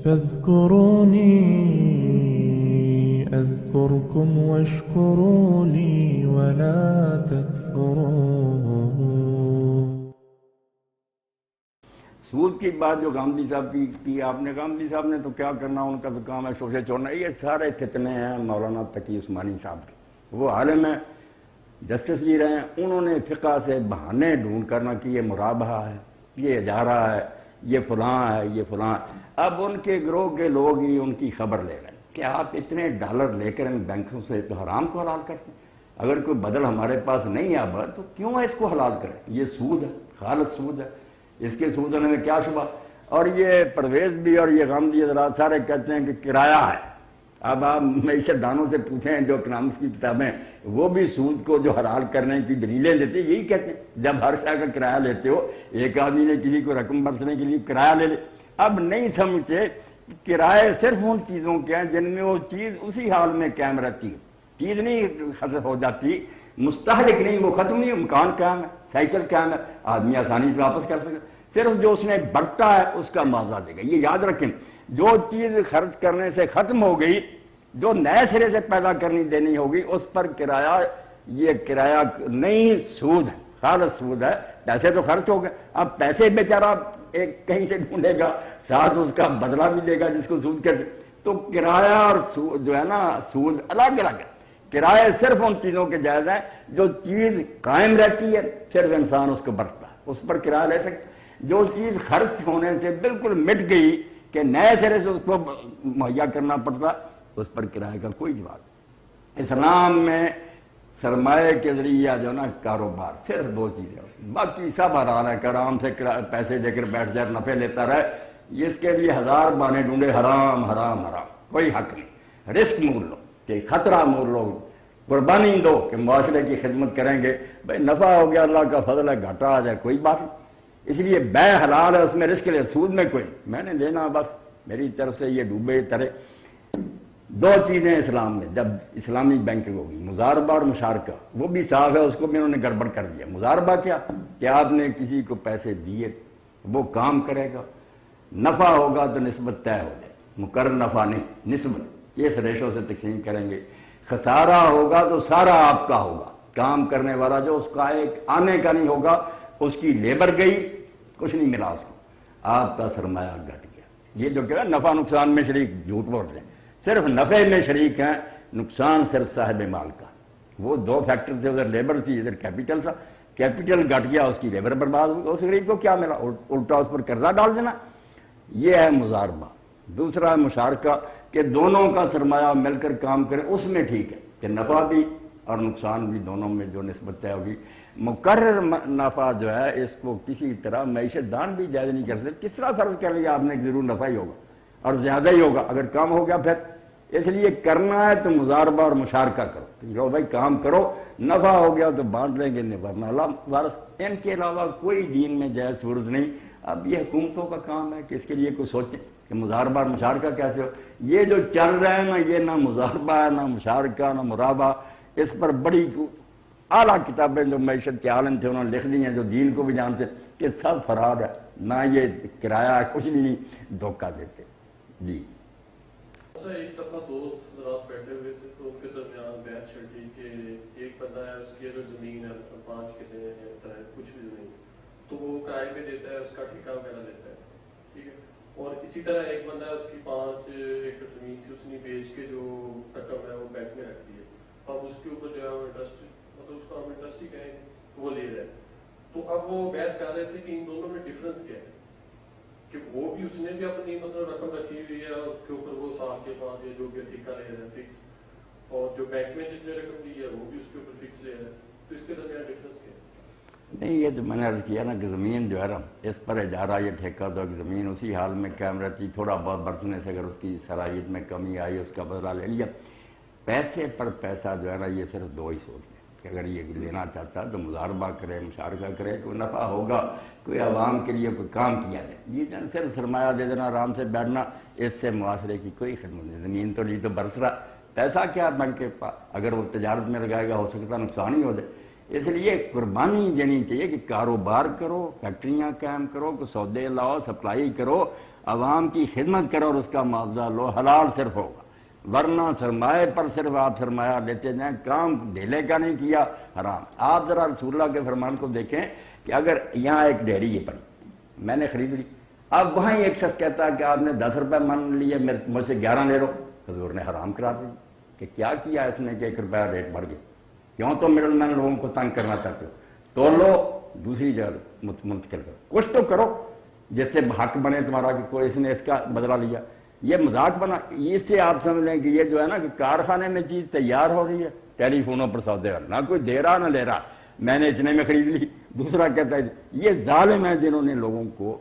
فاذكروني أذكركم واشكروا لي ولا تكفرون. سود کی بات جو گاندھی صاحب کی آپ نے، گاندھی صاحب نے تو کیا کرنا، ان کا تو کام ہے شوشے چھوڑنا. یہ سارے فتنے ہیں مولانا تقی عثمانی صاحب کے. وہ عالم ہے، جسٹس بھی رہے ہیں، انہوں نے فقہ سے بہانے ڈھونڈ کرنا کہ یہ مرابحہ ہے، یہ اجارہ ہے، یہ فلاں ہے، یہ فلاں. اب ان کے گروہ کے لوگ ہی ان کی خبر لے رہے ہیں کہ آپ اتنے ڈالر لے کر ان بینکوں سے تو حرام کو حلال کرتے ہیں. اگر کوئی بدل ہمارے پاس نہیں آ بڑا تو کیوں اس کو حلال کریں؟ یہ سود ہے، خالص سود ہے، اس کے سود ہونے میں کیا شبہ. اور یہ پرویز بھی اور یہ غامدی حضرات سارے کہتے ہیں کہ کرایہ ہے. اب آپ معیشت دانوں سے پوچھیں جو اکنامکس کی کتابیں، وہ بھی سود کو جو حلال کرنے کی دلیلیں دیتے یہی کہتے ہیں. جب ہر شے کا کرایہ لیتے ہو، ایک آدمی نے کسی کو رقم برسنے کے لیے کرایہ لے لے. اب نہیں سمجھتے کرائے صرف ان چیزوں کے ہیں جن میں وہ چیز اسی حال میں قائم رہتی ہے. چیز نہیں ختم ہو جاتی، مستحرک نہیں، وہ ختم نہیں، مکان قائم ہے، سائیکل قائم ہے، آدمی آسانی سے واپس کر سکے. صرف جو اس نے برتا ہے اس کا معاوضہ دے گا. یہ یاد رکھیں، جو چیز خرچ کرنے سے ختم ہو گئی، جو نئے سرے سے پیدا کرنی دینی ہوگی، اس پر کرایہ، یہ کرایہ نہیں، سود ہے، خالص سود ہے. پیسے تو خرچ ہو گئے، اب پیسے بیچارہ ایک کہیں سے ڈھونڈے گا، ساتھ اس کا بدلہ بھی دے گا جس کو سود کہتے. تو کرایہ اور سود جو ہے نا، سود الگ الگ ہے. کرایہ صرف ان چیزوں کے جائز ہیں جو چیز قائم رہتی ہے، صرف انسان اس کو برتتا ہے، اس پر کرایہ لے سکتا. جو چیز خرچ ہونے سے بالکل مٹ گئی کہ نئے سرے سے اس کو مہیا کرنا پڑتا، اس پر کرایہ کا کوئی جواب. اسلام میں سرمایہ کے ذریعہ جو نا کاروبار، صرف دو چیزیں، باقی سب حرام ہے. کہ آرام سے پیسے دے کر بیٹھ جائے، نفع لیتا رہے، اس کے لیے ہزار بہانے ڈھونڈے، حرام حرام حرام، کوئی حق نہیں. رسک مول لو کہ خطرہ مول لو، قربانی دو کہ معاشرے کی خدمت کریں گے. بھائی نفع ہو گیا، اللہ کا فضل ہے، گھاٹا آ جائے کوئی بات نہیں. اس لیے بے حلال ہے، اس میں رسک لے. سود میں کوئی میں نے لینا، بس میری طرف سے یہ ڈوبے ترے. دو چیزیں اسلام میں جب اسلامی بینکنگ ہوگی، مضاربہ اور مشارکہ. وہ بھی صاف ہے، اس کو بھی انہوں نے گڑبڑ کر دیا. مضاربہ کیا کہ آپ نے کسی کو پیسے دیے، وہ کام کرے گا، نفع ہوگا تو نسبت طے ہو جائے، مقرر نفع نہیں، نسبت اس ریشو سے تقسیم کریں گے. خسارہ ہوگا تو سارا آپ کا ہوگا، کام کرنے والا جو اس کا ایک آنے کا نہیں ہوگا، اس کی لیبر گئی، کچھ نہیں ملا اس کو، آپ کا سرمایہ گھٹ گیا. یہ جو کہ نفع نقصان میں شریک جھوٹ بولتے ہیں، صرف نفع میں شریک ہیں، نقصان صرف صاحب مال کا. وہ دو فیکٹر تھے، ادھر لیبر تھی، ادھر کیپٹل تھا. کیپٹل گھٹ گیا، اس کی لیبر برباد ہوئی، اس غریب کو کیا ملا؟ الٹا اس پر قرضہ ڈال دینا. یہ ہے مضاربہ. دوسرا ہے مشارکہ کہ دونوں کا سرمایہ مل کر کام کریں، اس میں ٹھیک ہے کہ نفع بھی اور نقصان بھی دونوں میں جو نسبت طے ہوگی. مقرر نفع جو ہے اس کو کسی طرح معیشت دان بھی جائز نہیں کر سکتے. کس طرح فرض کر لیا آپ نے ضرور نفع ہی ہوگا اور زیادہ ہی ہوگا، اگر کام ہو گیا پھر. اس لیے کرنا ہے تو مضاربہ اور مشارکہ کرو، جو بھائی کام کرو، نفع ہو گیا تو بانٹ لیں گے، ورنہ اللہ وارث. ان کے علاوہ کوئی دین میں جائز صورت نہیں. اب یہ حکومتوں کا کام ہے کہ اس کے لیے کوئی سوچے کہ مضاربہ اور مشارکہ کیسے ہو. یہ جو چل رہا ہے نا، یہ نہ مضاربہ ہے، نہ مشارکہ، نہ مرابہ. اس پر بڑی اعلیٰ کتابیں جو معیشت کے عالم تھے انہوں نے لکھ دی ہیں، جو دین کو بھی جانتے کہ سب فراڈ ہے، نہ یہ کرایہ ہے، کچھ نہیں، دھوکہ دیتے. جی ایک دفعہ دوست رات بیٹھے ہوئے تھے تو ان کے درمیان بحث چلتی کہ ایک بندہ ہے، اس کی اگر زمین ہے 5 کلے ہے، اس طرح کچھ بھی زمین تو وہ کرائے پہ دیتا ہے، اس کا ٹھیکہ وغیرہ لیتا ہے، ٹھیک ہے. اور اسی طرح ایک بندہ ہے، اس کی 5 ایکڑ زمین تھی، اس نے بیچ کے جو رقم ہے وہ بینک میں رکھ دی ہے. اب اس کے اوپر جو ہے وہ انٹرسٹ، مطلب اس کو ہم انٹرسٹ ہی کہیں وہ لے رہے ہیں. تو اب وہ بحث کر رہے تھے کہ ان دونوں میں ڈفرنس کیا ہے، کہ وہ بھی اس نے بھی اپنی مطلب رقم رکھی ہوئی ہے اور اس کے اوپر وہ سال کے بعد جو بھی ٹھیکہ لے رہے ہیں فکس، اور جو بینک میں جس نے رقم دی ہے وہ بھی اس کے اوپر فکس لے رہے ہیں. تو اس کے درمیان ڈفرنس کیا ہے؟ نہیں، یہ تو میں نے عرض کیا نا کہ زمین جو ہے نا، اس پر اجارہ یہ ٹھیکہ تو زمین اسی حال میں قائم رہتی. تھوڑا بہت برتنے سے اگر اس کی صلاحیت میں کمی آئی، اس کا بدلہ لے لیا. پیسے پر پیسہ جو ہے نا، یہ صرف دو ہی سوچتے ہیں کہ اگر یہ لینا چاہتا ہے تو مضاربہ کرے، مشارکہ کرے، کوئی نفع ہوگا، کوئی عوام کے لیے کوئی کام کیا جائے. یہ صرف سرمایہ دے دینا، آرام سے بیٹھنا، اس سے معاشرے کی کوئی خدمت نہیں. زمین تو لی تو برس رہا، پیسہ کیا بینک کے پاس، اگر وہ تجارت میں لگائے گا ہو سکتا نقصان ہی ہو جائے. اس لیے قربانی دینی چاہیے کہ کاروبار کرو، فیکٹریاں قائم کرو، سودے لاؤ، سپلائی کرو، عوام کی خدمت کرو اور اس کا معاوضہ لو، حلال صرف ہوگا، ورنہ سرمایہ پر صرف آپ سرمایہ لیتے جائیں، کام ڈھیلے کا نہیں کیا، حرام۔ آپ ذرا رسول اللہ کے فرمان کو دیکھیں کہ اگر یہاں ایک ڈیری یہ پڑی، میں نے خرید لی، اب وہاں ایک شخص کہتا ہے کہ آپ نے 10 روپے مان لیے، مجھ سے 11 لے لو، حضور نے حرام قرار دی کہ کیا کیا اس نے کہ 1 روپیہ ریٹ بڑھ گیا، کیوں تو مڈل مین لوگوں کو تنگ کرنا چاہتے ہو، تو لو دوسری جگہ منتقل کرو، کچھ تو کرو جس سے حق بنے تمہارا کہ کوئی اس نے اس کا بدلہ لیا۔ یہ مذاق بنا، اس سے آپ سمجھ لیں کہ یہ جو ہے نا کہ کارخانے میں چیز تیار ہو رہی ہے، ٹیلی فونوں پر سودے، نہ کوئی دے رہا نہ لے رہا، میں نے اتنے میں خرید لی، دوسرا کہتا ہے یہ ظالم ہے جنہوں نے لوگوں کو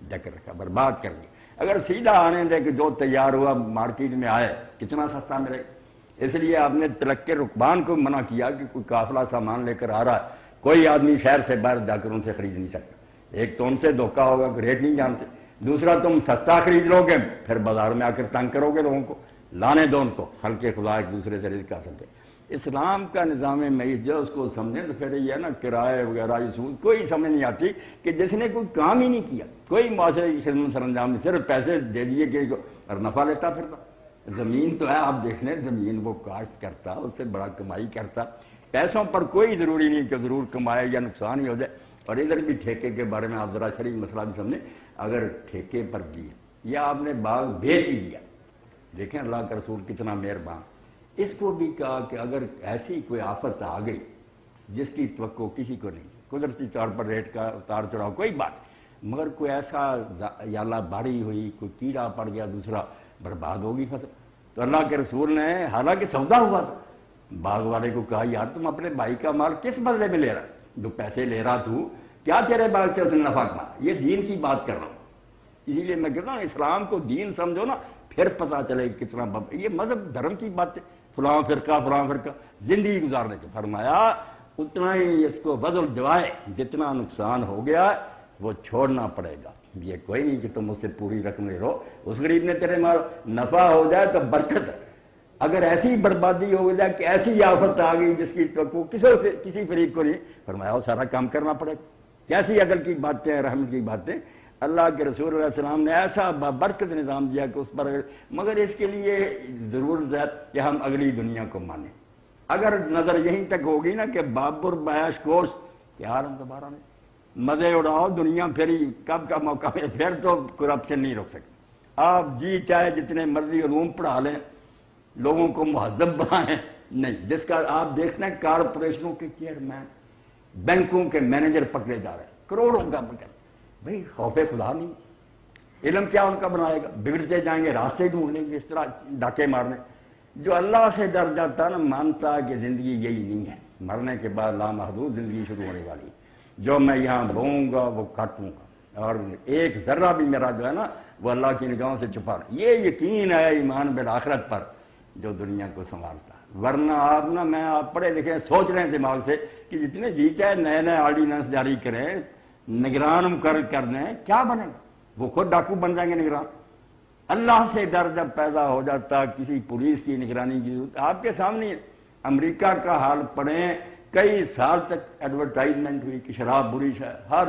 ڈکر رکھا، برباد کر دیا۔ اگر سیدھا آنے دے کہ جو تیار ہوا مارکیٹ میں آئے کتنا سستا ملے گا، اس لیے آپ نے تلقی رکبان کو منع کیا کہ کوئی قافلہ سامان لے کر آ رہا ہے، کوئی آدمی شہر سے باہر جا کر ان سے خرید نہیں سکتا، ایک تو ان سے دھوکہ ہوگا کہ ریٹ نہیں جانتے، دوسرا تم سستا خرید لو گے پھر بازار میں آ کر تنگ کرو گے لوگوں کو، لانے دو ان کو، خلق خدا ایک دوسرے سے رزق حاصل کرے۔ اسلام کا نظام معیشت جو اس کو سمجھیں تو پھر یہ ہے نا کرائے وغیرہ یہ سود کوئی سمجھ نہیں آتی کہ جس نے کوئی کام ہی نہیں کیا، کوئی معاشرے کی خدمت سر انجام نہیں، صرف پیسے دے دیے کہ اور نفع لیتا پھرتا۔ زمین تو ہے، آپ دیکھ لیں زمین وہ کاشت کرتا، اس سے بڑا کمائی کرتا، پیسوں پر کوئی ضروری نہیں کہ ضرور کمائے یا نقصان ہی ہو جائے۔ اور ادھر بھی ٹھیکے کے بارے میں آپ ذرا شرعی مسئلہ بھی سمجھیں، اگر ٹھیکے پر دیے یا آپ نے باغ بیچ ہی دیا، دیکھیں اللہ کا رسول کتنا مہربان، اس کو بھی کہا کہ اگر ایسی کوئی آفت آ گئی جس کی توقع کسی کو نہیں، قدرتی طور پر ریٹ کا اتار چڑھاؤ کوئی بات، مگر کوئی ایسا یا اللہ باری ہوئی، کوئی کیڑا پڑ گیا، دوسرا برباد ہوگی فصل، تو اللہ کے رسول نے حالانکہ سودا ہوا تھا باغ والے کو کہا یار تم اپنے بھائی کا مال کس بدلے میں لے رہا ہے، جو پیسے لے رہا تو کیا تیرے باغ سے اس نے نفع کما، یہ دین کی بات کر رہا ہوں، اسی لیے میں کہتا ہوں اسلام کو دین سمجھو نا، پھر پتہ چلے کتنا یہ مذہب دھرم کی بات ہے، فلاں فرقہ زندگی گزارنے کو فرمایا اتنا ہی اس کو بدل جوائے، جتنا نقصان ہو گیا وہ چھوڑنا پڑے گا، یہ کوئی نہیں کہ تم اس سے پوری رقم لے لو، اس غریب نے تیرے مال نفع ہو جائے تو برکت ہے، اگر ایسی بربادی ہو جائے کہ ایسی آفت آ گئی جس کی تو کسی فریق کو نہیں، فرمایا وہ سارا کام کرنا پڑے گا۔ کیسی عدل کی باتیں، رحمت کی باتیں، اللہ کے رسول علیہ السلام نے ایسا برکت نظام دیا کہ اس پر، مگر اس کے لیے ضرورت ہے کہ ہم اگلی دنیا کو مانیں۔ اگر نظر یہیں تک ہوگی نا کہ بابر بیش کوش یار ہم دوبارہ نہیں مزے اڑاؤ، دنیا پھر کب کا موقع ہے، پھر تو کرپشن نہیں روک سکتے، آپ جی چاہے جتنے مرضی علوم پڑھا لیں، لوگوں کو مہذب بنائیں، نہیں، جس کا آپ دیکھتے ہیں کارپوریشنوں کے چیئرمین، بینکوں کے مینیجر پکڑے جا رہے ہیں، کروڑوں کا پکڑ، بھئی خوف خدا نہیں، علم کیا ان کا بنائے گا، بگڑتے جائیں گے، راستے ڈھونڈ لیں گے اس طرح ڈاکے مارنے۔ جو اللہ سے ڈر جاتا ہے نا، مانتا ہے کہ زندگی یہی نہیں ہے، مرنے کے بعد لامحدود زندگی شروع ہونے والی ہے، جو میں یہاں بوؤں گا وہ کاٹوں گا، اور ایک ذرہ بھی میرا جو ہے نا وہ اللہ کی نگاہوں سے چھپا، یہ یقین ہے ایمان بالآخرت پر جو دنیا کو سنبھالتا ہے۔ ورنہ آپ پڑھے لکھے سوچ رہے ہیں دماغ سے کہ جتنے جی چاہے نئے آرڈیننس جاری کریں، نگران مقرر کر دیں، کیا بنے گا، وہ خود ڈاکو بن جائیں گے نگران۔ اللہ سے ڈر جب پیدا ہو جاتا کسی پولیس کی نگرانی کی ضرورت، آپ کے سامنے امریکہ کا حال پڑھیں، کئی سال تک ایڈورٹائزمنٹ ہوئی کہ شراب بری ہے، ہر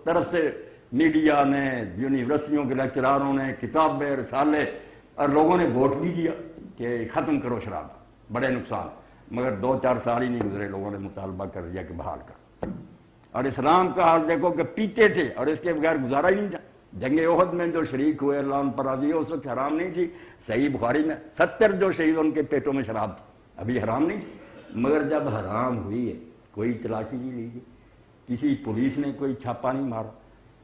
طرف سے میڈیا نے، یونیورسٹیوں کے لیکچراروں نے کتابیں، رسالے، اور لوگوں نے ووٹ بھی دیا کہ ختم کرو شراب، بڑے نقصان، مگر 2-4 سال ہی نہیں گزرے لوگوں نے مطالبہ کر دیا کہ بحال کر۔ اور اسلام کا حال دیکھو کہ پیتے تھے اور اس کے بغیر گزارا ہی نہیں تھا۔ جنگ احد میں جو شریک ہوئے اللہ ان پر راضی ہو، اس وقت حرام نہیں تھی، صحیح بخاری میں 70 جو شہید ان کے پیٹوں میں شراب تھی، ابھی حرام نہیں تھی، مگر جب حرام ہوئی ہے کوئی تلاشی نہیں لی گئی، کسی پولیس نے کوئی چھاپا نہیں مارا۔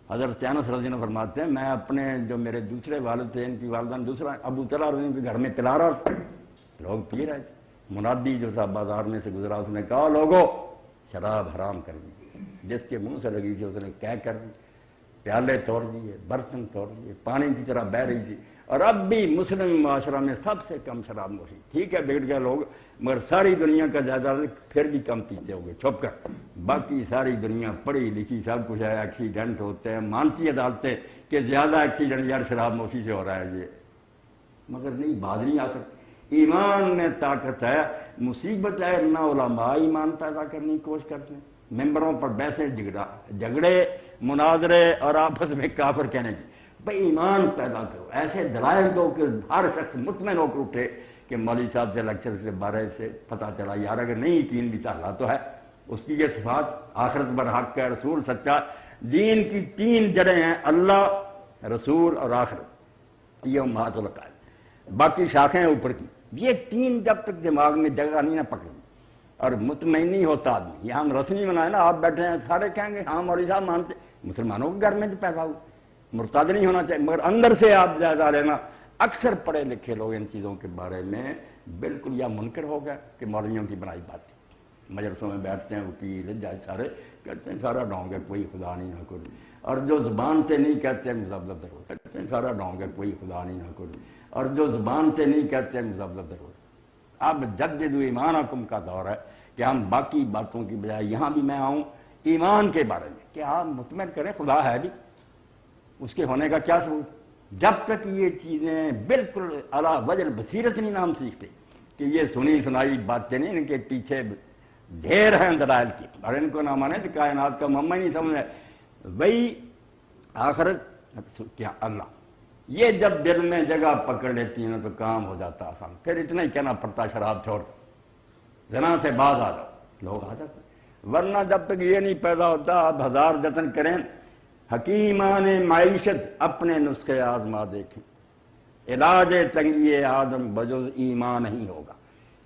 حضرت انس رضی اللہ عنہ فرماتے ہیں میں اپنے جو میرے دوسرے والد تھے، ان کی والدہ دوسرا ابو طلحہ رضی اللہ عنہ کے گھر میں پلا رہا تھا، لوگ پی رہے تھے، منادی جو تھا بازار میں سے گزرا، اس نے کہا لوگوں شراب حرام کر دی، جس کے منہ سے لگی تھی اس نے کہہ کر دی، پیالے توڑ دیے، برتن توڑ دیے، پانی کی طرح بہ رہی تھی، اور اب بھی مسلم معاشرہ میں سب سے کم شراب نوشی، ٹھیک ہے بگڑ گئے لوگ، مگر ساری دنیا کا جائیداد پھر بھی کم پیتے ہو گئے چھپ کر، باقی ساری دنیا پڑھی لکھی سب کچھ ہے، ایکسیڈنٹ ہوتے ہیں، مانتی عدالتیں کہ زیادہ ایکسیڈنٹ یار شراب نوشی سے ہو رہا ہے یہ، مگر نہیں باز نہیں آ سکتی۔ ایمان میں طاقت ہے، مصیبت ہے نہ علماء ایمان پیدا کرنے کی کوشش کرتے ہیں، ممبروں پر بحثیں جھگڑے مناظرے اور آپس میں کافر کہنے کی، بھئی ایمان پیدا کرو، ایسے دلائل دو کہ ہر شخص مطمئن ہو کر اٹھے کہ مولوی صاحب سے لیکچر کے بارے سے پتہ چلا یار اگر نہیں یقین بھی تعالیٰ تو ہے، اس کی یہ صفات آخرت پر حق ہے، رسول سچا، دین کی 3 جڑیں ہیں، اللہ، رسول اور آخرت، یہ امہات العقائد، باقی شاخیں اوپر کی، یہ 3 جب تک دماغ میں جگہ نہیں نہ پکڑی اور مطمئن نہیں ہوتا آدمی، یہ ہم رسمی بنائے نا، آپ بیٹھے ہیں سارے کہیں گے ہاں مولوی صاحب مانتے، مسلمانوں کے گھر میں جو پیدا ہو، مرتد نہیں ہونا چاہیے، مگر اندر سے آپ جائزہ لینا، اکثر پڑھے لکھے لوگ ان چیزوں کے بارے میں بالکل یا منکر ہو گئے کہ مولویوں کی بنائی بات ہے، مجلسوں میں بیٹھتے ہیں وکیل جج سارے کہتے ہیں سارا ڈھونگ ہے کوئی خدا نہیں نہ کوئی، اور جو زبان سے نہیں کہتے مزبلت ضرور کہتے ہیں سارا ڈھونگ ہے کوئی خدا نہیں نہ کوئی، اور جو زبان سے نہیں کہتے مزبلت ضرور۔ اب جدد ایمانکم کا دور ہے کہ ہم باقی باتوں کی بجائے یہاں بھی میں آؤں ایمان کے بارے میں کہ آپ مطمئن کریں خدا ہے بھی، اس کے ہونے کا کیا ثبوت؟ جب تک یہ چیزیں بالکل علی وجہ بصیرت نہیں نام سیکھتے کہ یہ سنی سنائی باتیں نہیں، ان کے پیچھے ڈھیر ہیں دلائل کی، اور ان کو نہ مانے تو کائنات کا مما ہی نہیں سمجھے، وہی آخرت کیا اللہ، یہ جب دل میں جگہ پکڑ لیتی ہیں تو کام ہو جاتا آسان، پھر اتنا ہی کہنا پڑتا شراب چھوڑ زنا سے باز آ جاؤ، لوگ آ جاتے، ورنہ جب تک یہ نہیں پیدا ہوتا آپ 1000 جتن کریں، حکیمان معیشت اپنے نسخے آزما دیکھیں، علاج تنگی آدم بجز ایمان نہیں ہوگا،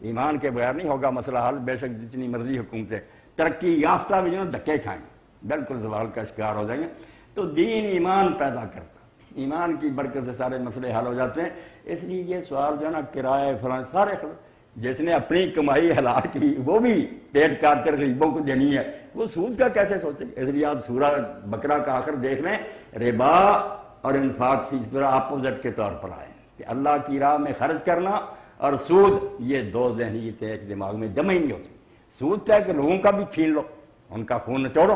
ایمان کے بغیر نہیں ہوگا مسئلہ حل، بے شک جتنی مرضی حکومتیں ترقی یافتہ بھی جو دھکے کھائیں گے بالکل زوال کا شکار ہو جائیں گے، تو دین ایمان پیدا کرتا، ایمان کی برکت سے سارے مسئلے حل ہو جاتے ہیں۔ اس لیے یہ سوال جو ہے نا کرائے فلاں سارے جس نے اپنی کمائی حلال کی وہ بھی پیٹ کاٹ کر غریبوں کو دینی ہے، وہ سود کا کیسے سوچیں؟ اس لیے آپ سورہ بقرہ کا آخر دیکھ لیں، ربا اور انفاق کی طرح اپوزٹ کے طور پر آئے کہ اللہ کی راہ میں خرچ کرنا اور سود، یہ 2 ذہنیتیں ایک دماغ میں جمع ہی نہیں ہوتی۔ سود ہے کہ لوگوں کا بھی چھین لو، ان کا خون نچوڑو،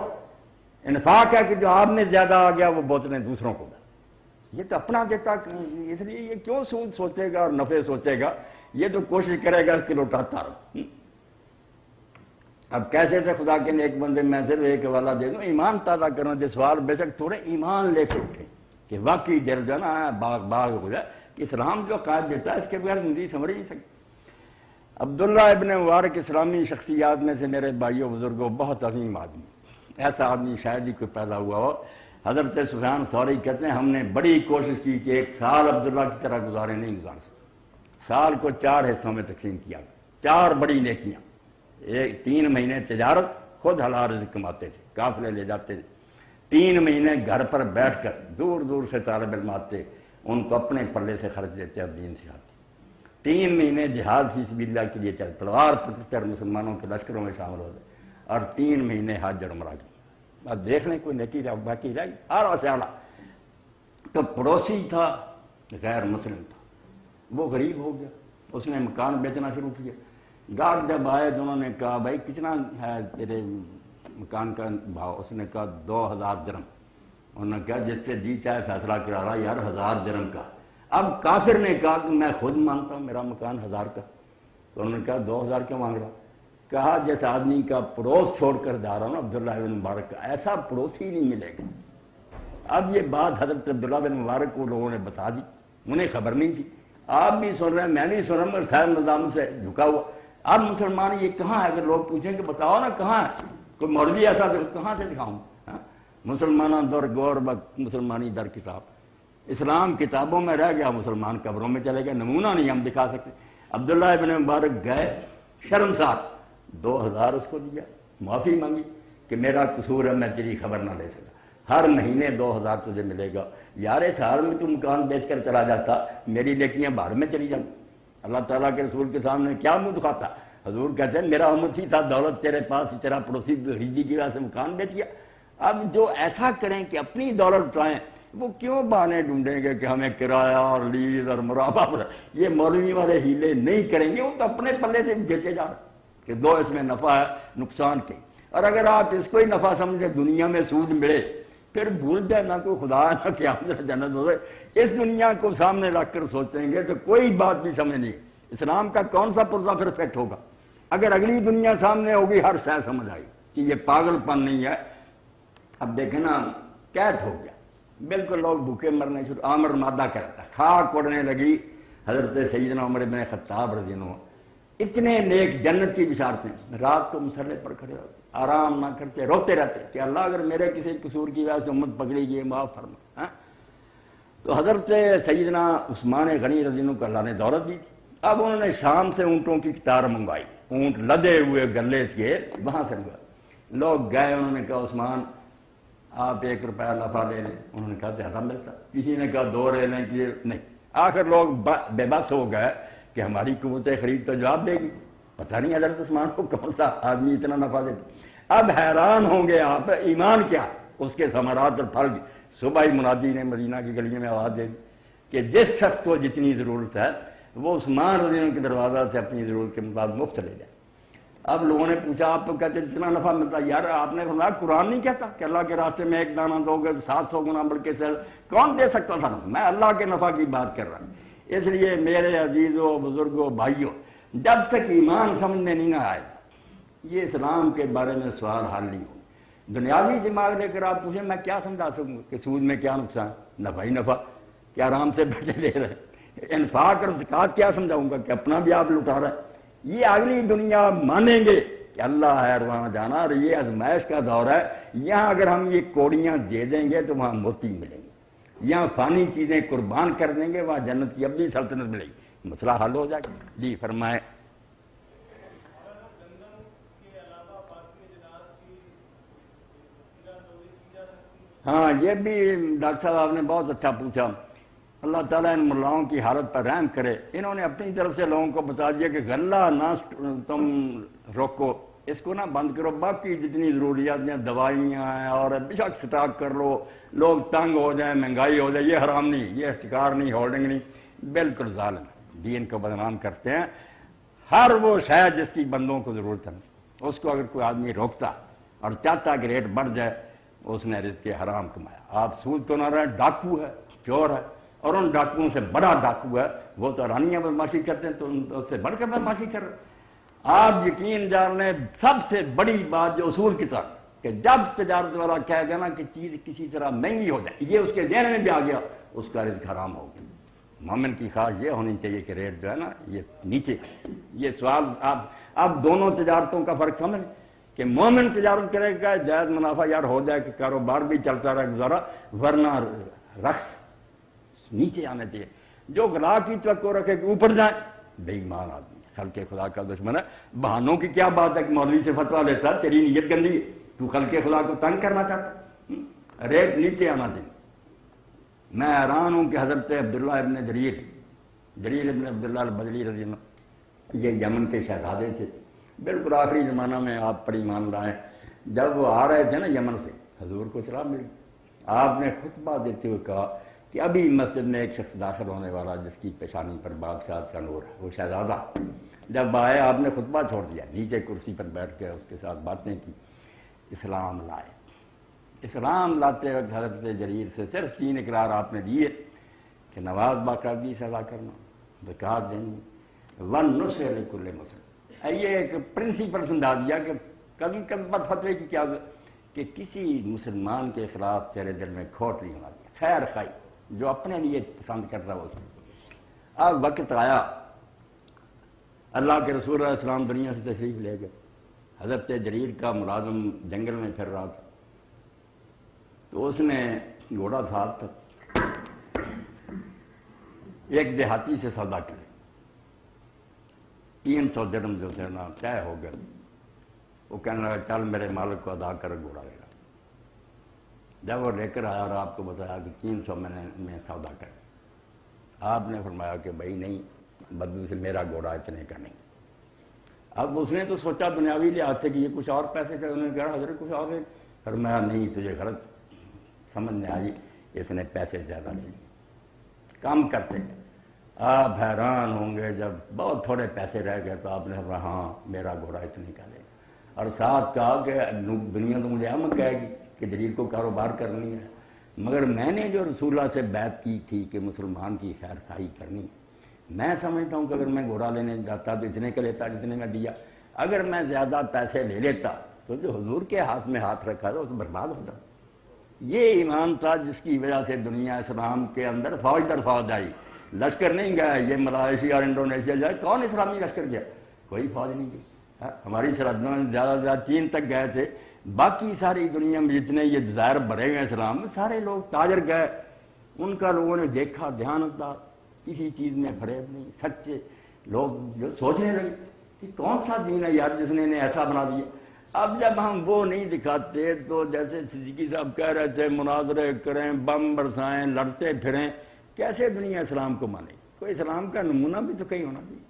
انفاق ہے کہ جو آپ میں زیادہ آ گیا وہ بوتلیں دوسروں کو دیں، یہ تو اپنا دیتا، اس لیے یہ کیوں سود سوچے گا اور نفع سوچے گا، یہ تو کوشش کرے گا کہ لوٹاتا رہو۔ اب کیسے تھے خدا کے نیک بندے، میں صرف ایک حوالہ دے دوں، ایمان تازہ کرنا جو سوال بے شک تھوڑے ایمان لے کے اٹھے کہ واقعی دل جو ہے نا باغ ہو جائے کہ اسلام جو قائد دیتا ہے اس کے بغیر زندگی سمجھ نہیں سکتی۔ عبداللہ ابن مبارک اسلامی شخصیات میں سے میرے بھائیوں بزرگوں بہت عظیم آدمی، ایسا آدمی شاید ہی کوئی پیدا ہوا ہو۔ حضرت سفیان ثوری کہتے ہیں ہم نے بڑی کوشش کی کہ 1 سال عبداللہ کی طرح گزارے، نہیں گزار سکتے، سال کو 4 حصوں میں تقسیم کیا، 4 بڑی نیکیاں، 3 مہینے تجارت، خود حلال رزق کماتے تھے، قافلے لے جاتے تھے، 3 مہینے گھر پر بیٹھ کر دور دور سے طالب علم آتے، ان کو اپنے پلے سے خرچ دیتے اور دین سے آتے، 3 مہینے جہاد فی سبیل اللہ کے لیے چل تلوار پکڑ کر مسلمانوں کے لشکروں میں شامل ہوتے، اور 3 مہینے حج اور عمرہ کی۔ اب دیکھ لیں کوئی نیکی باقی رہی اعلیٰ سے اعلیٰ۔ تو پڑوسی تھا غیر مسلم تھا، وہ غریب ہو گیا، اس نے مکان بیچنا شروع کیا، گارڈ جب آئے تو انہوں نے کہا بھائی کتنا ہے تیرے مکان کا بھاؤ؟ اس نے کہا 2000 درہم۔ انہوں نے کہا جس سے جی چاہے فیصلہ کرا رہا یار 1000 درہم کا۔ اب کافر نے کہا کہ میں خود مانگتا ہوں میرا مکان 1000 کا، تو انہوں نے کہا 2000 کیوں مانگ رہا؟ کہا جس آدمی کا پڑوس چھوڑ کر جا رہا ہوں نا عبداللہ بن مبارک کا، ایسا پڑوسی نہیں ملے گا۔ اب یہ بات حضرت عبداللہ بن مبارک کو لوگوں نے بتا دی، انہیں خبر نہیں تھی، آپ بھی سن رہے ہیں میں بھی سن رہا ہوں، مگر صاحب نظام سے جھکا ہوا۔ اب مسلمان یہ کہاں ہے؟ اگر لوگ پوچھیں کہ بتاؤ نا کہاں ہے، کوئی مولوی ایسا کہاں سے دکھاؤں؟ مسلمان در گور بک مسلمانی در کتاب، اسلام کتابوں میں رہ گیا، مسلمان قبروں میں چلے گئے، نمونہ نہیں ہم دکھا سکتے۔ عبداللہ ابن مبارک گئے شرمسار، 2000 اس کو دیا، معافی مانگی کہ میرا قصور ہے میں تیری خبر نہ لے سکا، ہر مہینے 2000 تجھے ملے گا۔ یار سال میں تو مکان بیچ کر چلا جاتا، میری نیکیاں باہر میں چلی جاتی، اللہ تعالیٰ کے رسول کے سامنے کیا منہ دکھاتا؟ حضور کہتے ہیں میرا امت ہی تھا، دولت تیرے پاس، تیرا پڑوسی خریدی کی وجہ سے مکان بیچ گیا۔ اب جو ایسا کریں کہ اپنی دولت اٹھائیں، وہ کیوں بہانے ڈھونڈیں گے کہ ہمیں کرایہ اور لیز اور مرابہ؟ یہ مولوی والے ہیلے نہیں کریں گے، وہ تو اپنے پلے سے بیچے جا رہے کہ 2 اس میں نفع ہے نقصان کے، اور اگر آپ اس کو ہی نفع سمجھے دنیا میں سود ملے، پھر بھول جائے نہ کوئی خدا ہے نہ قیامت جنت ہو۔ اس دنیا کو سامنے رکھ کر سوچیں گے تو کوئی بات بھی سمجھ نہیں، اسلام کا کون سا پرزہ پھر فٹ ہوگا؟ اگر اگلی دنیا سامنے ہوگی ہر شے سمجھ آئی کہ یہ پاگل پن نہیں ہے۔ اب دیکھیں نا قید ہو گیا، بالکل لوگ بھوکے مرنے شروع، آمر مادہ کرتا، خاک اڑنے لگی۔ حضرت سیدنا عمر بن خطاب رضی اللہ عنہ اتنے نیک، جنت کی بشارتیں، رات کو مسلح پر کھڑے ہوتے، آرام نہ کرتے، روتے رہتے کہ اللہ اگر میرے کسی قصور کی وجہ سے امت پکڑی گئی معاف فرما۔ تو حضرت سیدنا عثمان غنی رضی اللہ عنہ کو اللہ نے دولت دی تھی۔ اب انہوں نے شام سے اونٹوں کی قطار منگوائی، اونٹ لدے ہوئے گلے کے وہاں سے منگوائے۔ لوگ گئے، انہوں نے کہا عثمان آپ 1 روپیہ نفع لے لیں، انہوں نے کہا زیادہ ملتا، کسی نے کہا 2 لے لیں، کہ نہیں۔ آخر لوگ بے بس ہو گئے کہ ہماری قوت خرید تو جواب دے گی، پتہ نہیں حضرت عثمان کو کون سا آدمی اتنا نفع دیتا۔ اب حیران ہوں گے آپ، ایمان کیا اس کے ثمرات اور پھل۔ صبح ہی منادی نے مدینہ کی گلیوں میں آواز دے دی کہ جس شخص کو جتنی ضرورت ہے وہ عثمان رضی اللہ عنہ کے دروازہ سے اپنی ضرورت کے مطابق مفت لے جائے۔ اب لوگوں نے پوچھا آپ کہتے جتنا نفع ملتا، یار آپ نے فرمایا قرآن نہیں کہتا کہ اللہ کے راستے میں 1 دانہ دو گے 700 گنا بلکہ سے کون دے سکتا تھا؟ میں اللہ کے نفع کی بات کر رہا ہوں۔ اس لیے میرے عزیزوں، بزرگوں، بھائیوں، جب تک ایمان سمجھ میں نہیں نہ آئے یہ اسلام کے بارے میں سوال حل نہیں ہو۔ دنیاوی دماغ لے کر آپ پوچھیں میں کیا سمجھا سکوں گا کہ سود میں کیا نقصان، نفع ہی نفع، کہ آرام سے بیٹھے لے رہے، انفاق اور زکوٰۃ کیا سمجھاؤں گا کہ اپنا بھی آپ لٹا رہے ہیں۔ یہ اگلی دنیا مانیں گے کہ اللہ ہے اور وہاں جانا، اور یہ آزمائش کا دور ہے۔ یہاں اگر ہم یہ کوڑیاں دے دیں گے تو وہاں موتی ملیں گے، یہاں فانی چیزیں قربان کر دیں گے، وہاں جنت کی ابدی سلطنت ملے گی، مسئلہ حل ہو جائے گا۔ جی فرمائیں۔ ہاں یہ بھی ڈاکٹر صاحب آپ نے بہت اچھا پوچھا۔ اللہ تعالیٰ ان ملاؤں کی حالت پر رحم کرے، انہوں نے اپنی طرف سے لوگوں کو بتا دیا کہ غلہ نہ تم روکو، اس کو نہ بند کرو، باقی جتنی ضروریات ہیں دوائیاں ہیں اور بے شک سٹاک کر لو، لوگ تنگ ہو جائیں، مہنگائی ہو جائے، یہ حرام نہیں، یہ احتکار نہیں، ہولڈنگ نہیں، بالکل ظالم، دین کو بدنام کرتے ہیں۔ ہر وہ شے جس کی بندوں کو ضرورت ہے اس کو اگر کوئی آدمی روکتا اور چاہتا کہ ریٹ بڑھ جائے، اس نے رزق حرام کمایا۔ آپ سود تو نہ رہے، ڈاکو ہے، چور ہے، اور ان ڈاکوؤں سے بڑا ڈاکو ہے، وہ تو رانیاں بدماشی کرتے ہیں تو اس سے بڑھ کر بدماشی کر رہے۔ آپ یقین جان لیں سب سے بڑی بات جو اصول کی طرف کہ جب تجارت والا کہے گا نا کہ چیز کسی طرح مہنگی ہو جائے، یہ اس کے ذہن میں بھی آ گیا، اس کا رزق حرام ہوگا۔ مومن کی خواہش یہ ہونی چاہیے کہ ریٹ جو ہے نا یہ نیچے۔ یہ سوال آپ دونوں تجارتوں کا فرق سمجھ کہ مومن تجارت کرے گا جائز منافع یار ہو جائے کہ کاروبار بھی چلتا رہے گزارا، ورنہ رقص نیچے آنا چاہیے۔ جو غلا کی توقع رکھے کہ اوپر جائے، بے ایمان آدمی، خلق خدا کا دشمن ہے۔ بہانوں کی کیا بات ہے کہ مولوی سے فتویٰ لیتا ہے، تیری نیت گندی ہے، تو خلق خدا کو تنگ کرنا چاہتا، ریٹ نیچے آنا چاہیے۔ میں حیران ہوں کہ حضرت عبداللہ ابن جریر ابن عبداللہ البجلی رضی اللہ، یہ یمن کے شہزادے تھے، بالکل آخری زمانہ میں آپ پر ایمان لائیں۔ جب وہ آ رہے تھے نا یمن سے، حضور کو اطلاع ملی، آپ نے خطبہ دیتے ہوئے کہا کہ ابھی مسجد میں ایک شخص داخل ہونے والا جس کی پیشانی پر بادشاہ کا نور ہے، وہ شہزادہ۔ جب آئے آپ نے خطبہ چھوڑ دیا، نیچے کرسی پر بیٹھ کے اس کے ساتھ باتیں کی، اسلام لائے۔ اسلام لاتے وقت حضرت جریر سے صرف 3 اقرار آپ نے دیے کہ نماز باقاعدگی سے ادا کرنا، زکوٰۃ دینی، والنصح لکل مسلم۔ یہ ایک پرنسپل سمجھا دیا کہ کبھی بد فتوے کی کیا کہ کسی مسلمان کے خلاف تیرے دل میں کھوٹ نہیں ہونا چاہیے، خیر خائی جو اپنے لیے پسند کرتا ہے وہ سب۔ اب وقت آیا، اللہ کے رسول علیہ السلام دنیا سے تشریف لے گئے، حضرت جریر کا ملازم جنگل میں پھر رہا تھا، تو اس نے گھوڑا ساتھ تھا، ایک دیہاتی سے سودا کرے، 300 درہم جو تھے نا طے ہو گئے۔ وہ کہنے لگا چل میرے مالک کو ادا کر گھوڑا لے گا۔ جب وہ لے کر آیا اور آپ کو بتایا کہ 300 میں سودا کر، آپ نے فرمایا کہ بھائی نہیں، بدلو سے میرا گھوڑا اتنے کا نہیں۔ اب اس نے تو سوچا دنیاوی لحاظ سے کہ یہ کچھ اور پیسے کا، انہوں نے کہا حضرت کچھ اور ہے، فرمایا نہیں تجھے غلط سمجھ میں آئی، اس نے پیسے زیادہ لے لیے، کام کرتے ہیں۔ آپ حیران ہوں گے جب بہت تھوڑے پیسے رہ گئے تو آپ نے فرمایا ہاں میرا گھوڑا اتنے کا لے، اور ساتھ کہا کہ دنیا تو مجھے ہم کہے گی کہ جریر کو کاروبار کرنی ہے، مگر میں نے جو رسول اللہ سے بیعت کی تھی کہ مسلمان کی خیر خواہی کرنی، میں سمجھتا ہوں کہ اگر میں گھوڑا لینے جاتا تو اتنے کا لیتا جتنے میں دیا، اگر میں زیادہ پیسے لے لیتا تو جو حضور کے ہاتھ میں ہاتھ رکھا تھا وہ تو برباد ہوتا۔ یہ ایمان تھا جس کی وجہ سے دنیا اسلام کے اندر فوج در فوج آئی۔ لشکر نہیں گیا یہ ملائیشیا اور انڈونیشیا جائے، کون اسلامی لشکر گیا؟ کوئی فوج نہیں گئی۔ ہماری سرحدوں میں زیادہ سے زیادہ چین تک گئے تھے، باقی ساری دنیا میں جتنے یہ جزائر بھرے ہوئے اسلام میں سارے لوگ تاجر گئے، ان کا لوگوں نے دیکھا دیانتدار، کسی چیز میں فریب نہیں، سچے لوگ جو سوچنے لگے کہ کون سا دین ہے یار جس نے انہیں ایسا بنا دیا۔ اب جب ہم وہ نہیں دکھاتے تو جیسے صدیقی صاحب کہہ رہے تھے مناظرے کریں، بم برسائیں، لڑتے پھریں، کیسے دنیا اسلام کو مانے؟ کوئی اسلام کا نمونہ بھی تو کہیں ہونا چاہیے۔